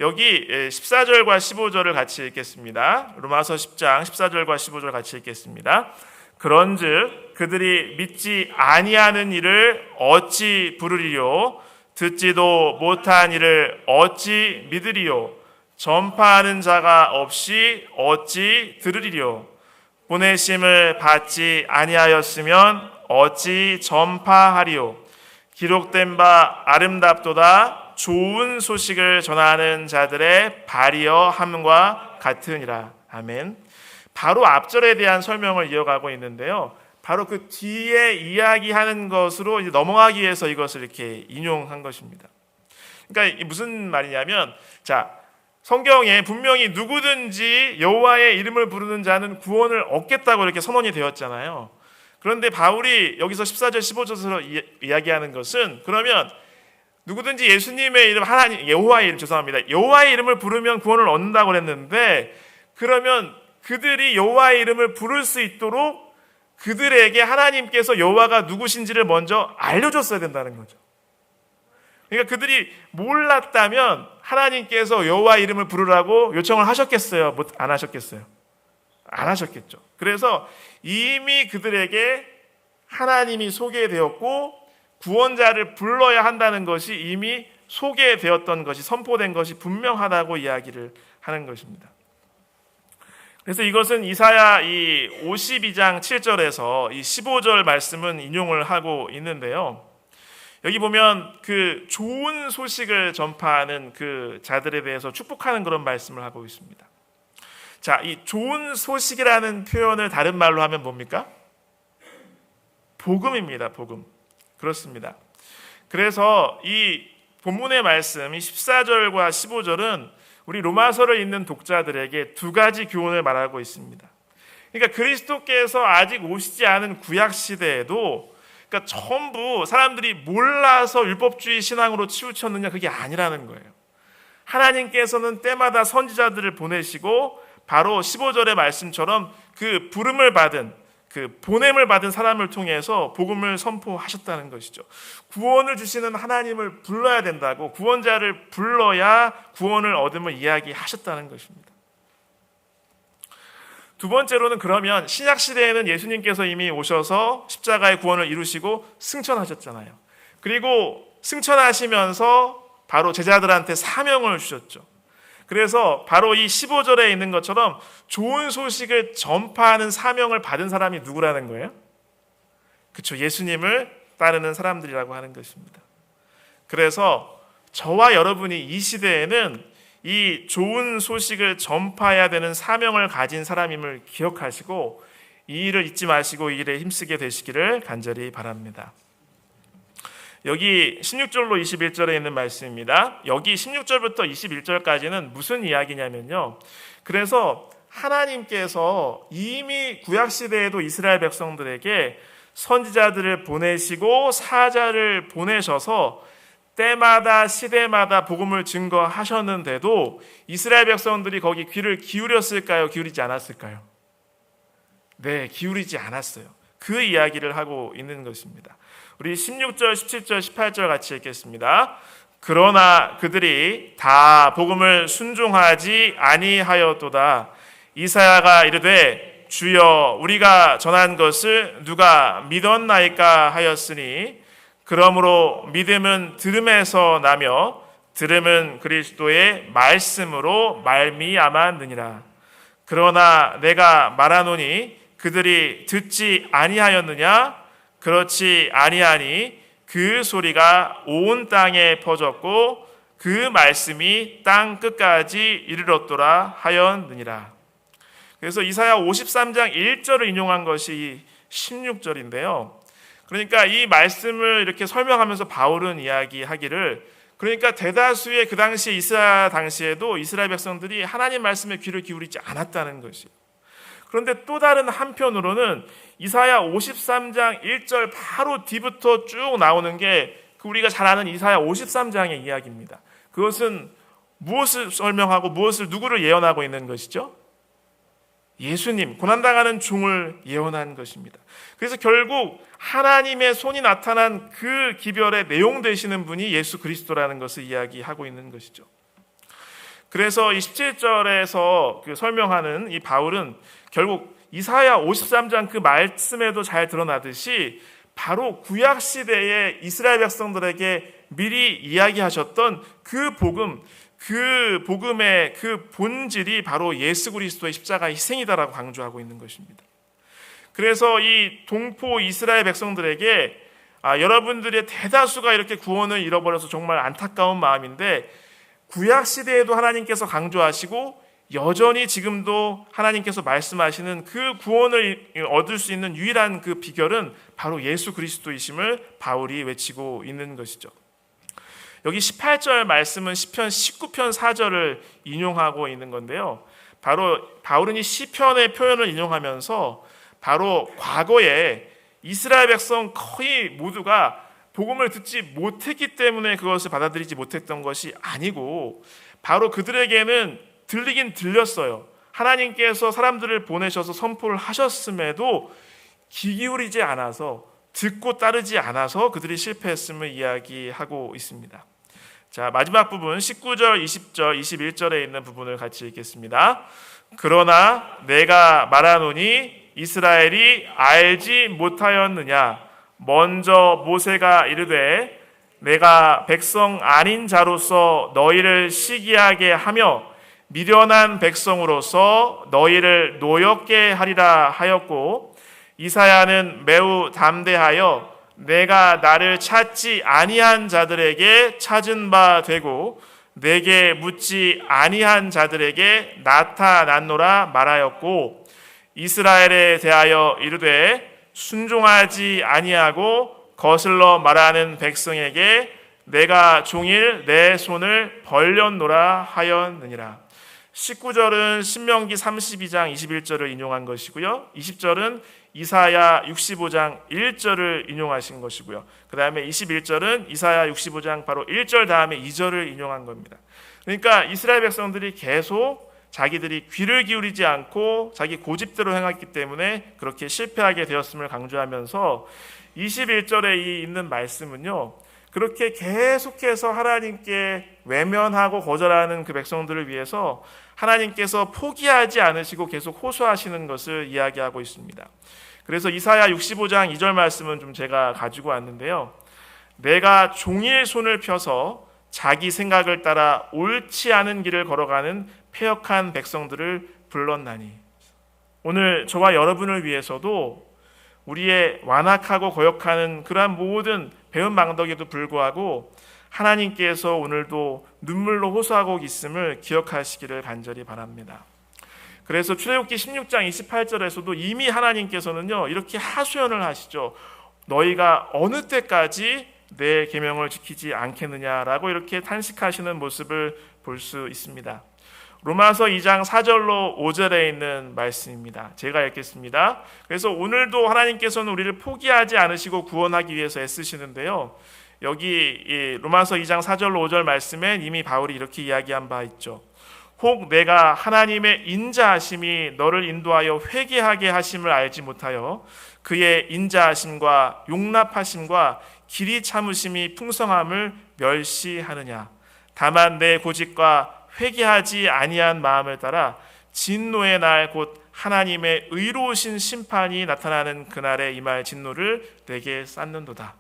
[SPEAKER 1] 여기 14절과 15절을 같이 읽겠습니다. 로마서 10장 14절과 15절 같이 읽겠습니다. 그런즉 그들이 믿지 아니하는 일을 어찌 부르리요? 듣지도 못한 일을 어찌 믿으리요? 전파하는 자가 없이 어찌 들으리요? 보내심을 받지 아니하였으면 어찌 전파하리요? 기록된 바 아름답도다 좋은 소식을 전하는 자들의 발이여 함과 같으니라. 아멘. 바로 앞절에 대한 설명을 이어가고 있는데요. 바로 그 뒤에 이야기하는 것으로 이제 넘어가기 위해서 이것을 이렇게 인용한 것입니다. 그러니까 무슨 말이냐면, 자, 성경에 분명히 누구든지 여호와의 이름을 부르는 자는 구원을 얻겠다고 이렇게 선언이 되었잖아요. 그런데 바울이 여기서 14절 15절에서 이야기하는 것은, 그러면 누구든지 예수님의 이름, 하나님, 여호와의 이름, 죄송합니다. 여호와의 이름을 부르면 구원을 얻는다고 그랬는데, 그러면 그들이 여호와의 이름을 부를 수 있도록 그들에게 하나님께서 여호와가 누구신지를 먼저 알려줬어야 된다는 거죠. 그러니까 그들이 몰랐다면 하나님께서 여호와 이름을 부르라고 요청을 하셨겠어요? 안 하셨겠어요? 안 하셨겠죠. 그래서 이미 그들에게 하나님이 소개되었고 구원자를 불러야 한다는 것이 이미 소개되었던 것이, 선포된 것이 분명하다고 이야기를 하는 것입니다. 그래서 이것은 이사야 이 52장 7절에서 이 15절 말씀은 인용을 하고 있는데요. 여기 보면 그 좋은 소식을 전파하는 그 자들에 대해서 축복하는 그런 말씀을 하고 있습니다. 자, 이 좋은 소식이라는 표현을 다른 말로 하면 뭡니까? 복음입니다. 복음. 그렇습니다. 그래서 이 본문의 말씀, 이 14절과 15절은 우리 로마서를 읽는 독자들에게 두 가지 교훈을 말하고 있습니다. 그러니까 그리스도께서 아직 오시지 않은 구약 시대에도, 그러니까 전부 사람들이 몰라서 율법주의 신앙으로 치우쳤느냐, 그게 아니라는 거예요. 하나님께서는 때마다 선지자들을 보내시고 바로 15절의 말씀처럼 그 부름을 받은, 그 보냄을 받은 사람을 통해서 복음을 선포하셨다는 것이죠. 구원을 주시는 하나님을 불러야 된다고, 구원자를 불러야 구원을 얻음을 이야기하셨다는 것입니다. 두 번째로는, 그러면 신약 시대에는 예수님께서 이미 오셔서 십자가의 구원을 이루시고 승천하셨잖아요. 그리고 승천하시면서 바로 제자들한테 사명을 주셨죠. 그래서 바로 이 15절에 있는 것처럼 좋은 소식을 전파하는 사명을 받은 사람이 누구라는 거예요? 그렇죠. 예수님을 따르는 사람들이라고 하는 것입니다. 그래서 저와 여러분이 이 시대에는 이 좋은 소식을 전파해야 되는 사명을 가진 사람임을 기억하시고 이 일을 잊지 마시고 이 일에 힘쓰게 되시기를 간절히 바랍니다. 여기 16절로 21절에 있는 말씀입니다. 여기 16절부터 21절까지는 무슨 이야기냐면요. 그래서 하나님께서 이미 구약시대에도 이스라엘 백성들에게 선지자들을 보내시고 사자를 보내셔서 때마다 시대마다 복음을 증거하셨는데도 이스라엘 백성들이 거기 귀를 기울였을까요? 기울이지 않았을까요? 네, 기울이지 않았어요. 그 이야기를 하고 있는 것입니다. 우리 16절, 17절, 18절 같이 읽겠습니다. 그러나 그들이 다 복음을 순종하지 아니하였도다. 이사야가 이르되 주여 우리가 전한 것을 누가 믿었나이까 하였으니 그러므로 믿음은 들음에서 나며 들음은 그리스도의 말씀으로 말미암았느니라. 그러나 내가 말하노니 그들이 듣지 아니하였느냐? 그렇지 아니하니 그 소리가 온 땅에 퍼졌고 그 말씀이 땅 끝까지 이르렀더라 하였느니라. 그래서 이사야 53장 1절을 인용한 것이 16절인데요. 그러니까 이 말씀을 이렇게 설명하면서 바울은 이야기하기를, 그러니까 대다수의 그 당시 이스라엘 당시에도 이스라엘 백성들이 하나님 말씀에 귀를 기울이지 않았다는 것이에요. 그런데 또 다른 한편으로는 이사야 53장 1절 바로 뒤부터 쭉 나오는 게 우리가 잘 아는 이사야 53장의 이야기입니다. 그것은 무엇을 설명하고 무엇을 누구를 예언하고 있는 것이죠? 예수님, 고난당하는 종을 예언한 것입니다. 그래서 결국 하나님의 손이 나타난 그 기별의 내용 되시는 분이 예수 그리스도라는 것을 이야기하고 있는 것이죠. 그래서 이 17절에서 설명하는 이 바울은 결국 이사야 53장 그 말씀에도 잘 드러나듯이 바로 구약 시대의 이스라엘 백성들에게 미리 이야기하셨던 그 복음, 그 복음의 그 본질이 바로 예수 그리스도의 십자가 희생이다라고 강조하고 있는 것입니다. 그래서 이 동포 이스라엘 백성들에게 여러분들의 대다수가 이렇게 구원을 잃어버려서 정말 안타까운 마음인데, 구약 시대에도 하나님께서 강조하시고 여전히 지금도 하나님께서 말씀하시는 그 구원을 얻을 수 있는 유일한 그 비결은 바로 예수 그리스도이심을 바울이 외치고 있는 것이죠. 여기 18절 말씀은 시편 19편 4절을 인용하고 있는 건데요. 바로 바울은 이 시편의 표현을 인용하면서 바로 과거에 이스라엘 백성 거의 모두가 복음을 듣지 못했기 때문에 그것을 받아들이지 못했던 것이 아니고, 바로 그들에게는 들리긴 들렸어요. 하나님께서 사람들을 보내셔서 선포를 하셨음에도 귀 기울이지 않아서, 듣고 따르지 않아서 그들이 실패했음을 이야기하고 있습니다. 자, 마지막 부분 19절, 20절, 21절에 있는 부분을 같이 읽겠습니다. 그러나 내가 말하노니 이스라엘이 알지 못하였느냐? 먼저 모세가 이르되 내가 백성 아닌 자로서 너희를 시기하게 하며 미련한 백성으로서 너희를 노엽게 하리라 하였고, 이사야는 매우 담대하여 내가 나를 찾지 아니한 자들에게 찾은 바 되고 내게 묻지 아니한 자들에게 나타났노라 말하였고, 이스라엘에 대하여 이르되 순종하지 아니하고 거슬러 말하는 백성에게 내가 종일 내 손을 벌렸노라 하였느니라. 19절은 신명기 32장 21절을 인용한 것이고요. 20절은 이사야 65장 1절을 인용하신 것이고요. 그 다음에 21절은 이사야 65장 바로 1절 다음에 2절을 인용한 겁니다. 그러니까 이스라엘 백성들이 계속 자기들이 귀를 기울이지 않고 자기 고집대로 행했기 때문에 그렇게 실패하게 되었음을 강조하면서 21절에 있는 말씀은요, 그렇게 계속해서 하나님께 외면하고 거절하는 그 백성들을 위해서 하나님께서 포기하지 않으시고 계속 호소하시는 것을 이야기하고 있습니다. 그래서 이사야 65장 2절 말씀은 좀 제가 가지고 왔는데요. 내가 종일 손을 펴서 자기 생각을 따라 옳지 않은 길을 걸어가는 패역한 백성들을 불렀나니. 오늘 저와 여러분을 위해서도 우리의 완악하고 거역하는 그러한 모든 배은 망덕에도 불구하고 하나님께서 오늘도 눈물로 호소하고 있음을 기억하시기를 간절히 바랍니다. 그래서 출애굽기 16장 28절에서도 이미 하나님께서는요 이렇게 하소연을 하시죠. 너희가 어느 때까지 내 계명을 지키지 않겠느냐라고 이렇게 탄식하시는 모습을 볼 수 있습니다. 로마서 2장 4절로 5절에 있는 말씀입니다. 제가 읽겠습니다. 그래서 오늘도 하나님께서는 우리를 포기하지 않으시고 구원하기 위해서 애쓰시는데요. 여기 로마서 2장 4절로 5절 말씀에 이미 바울이 이렇게 이야기한 바 있죠. 혹 내가 하나님의 인자하심이 너를 인도하여 회개하게 하심을 알지 못하여 그의 인자하심과 용납하심과 길이 참으심이 풍성함을 멸시하느냐. 다만 내 고집과 회개하지 아니한 마음을 따라 진노의 날 곧 하나님의 의로우신 심판이 나타나는 그날에 임할 진노를 내게 쌓는도다.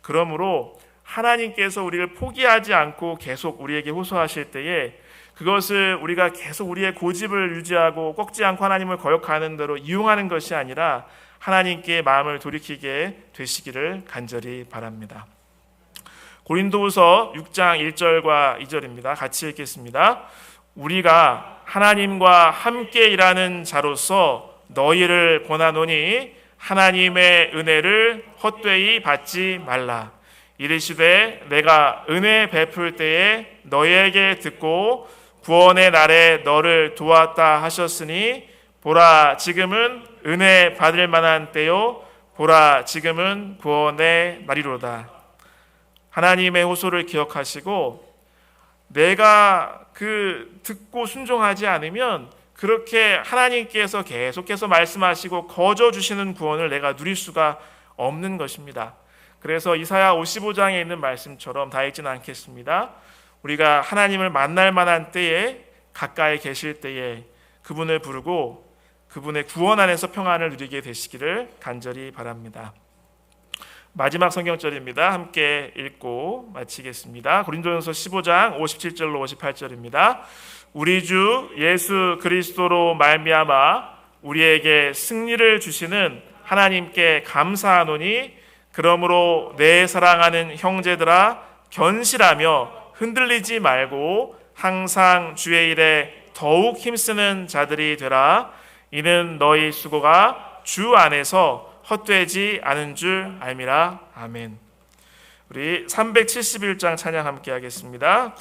[SPEAKER 1] 그러므로 하나님께서 우리를 포기하지 않고 계속 우리에게 호소하실 때에 그것을 우리가 계속 우리의 고집을 유지하고 꺾지 않고 하나님을 거역하는 대로 이용하는 것이 아니라 하나님께 마음을 돌이키게 되시기를 간절히 바랍니다. 고린도후서 6장 1절과 2절입니다. 같이 읽겠습니다. 우리가 하나님과 함께 일하는 자로서 너희를 권하노니 하나님의 은혜를 헛되이 받지 말라. 이르시되 내가 은혜 베풀 때에 너희에게 듣고 구원의 날에 너를 도왔다 하셨으니 보라 지금은 은혜 받을 만한 때요 보라 지금은 구원의 날이로다. 하나님의 호소를 기억하시고 내가 듣고 순종하지 않으면 그렇게 하나님께서 계속해서 말씀하시고 거저 주시는 구원을 내가 누릴 수가 없는 것입니다. 그래서 이사야 55장에 있는 말씀처럼 다 읽지는 않겠습니다. 우리가 하나님을 만날 만한 때에 가까이 계실 때에 그분을 부르고 그분의 구원 안에서 평안을 누리게 되시기를 간절히 바랍니다. 마지막 성경절입니다. 함께 읽고 마치겠습니다. 고린도전서 15장 57절로 58절입니다. 우리 주 예수 그리스도로 말미암아 우리에게 승리를 주시는 하나님께 감사하노니 그러므로 내 사랑하는 형제들아 견실하며 흔들리지 말고 항상 주의 일에 더욱 힘쓰는 자들이 되라. 이는 너희 수고가 주 안에서 헛되지 않은 줄 알미라. 아멘. 우리 371장 찬양 함께 하겠습니다.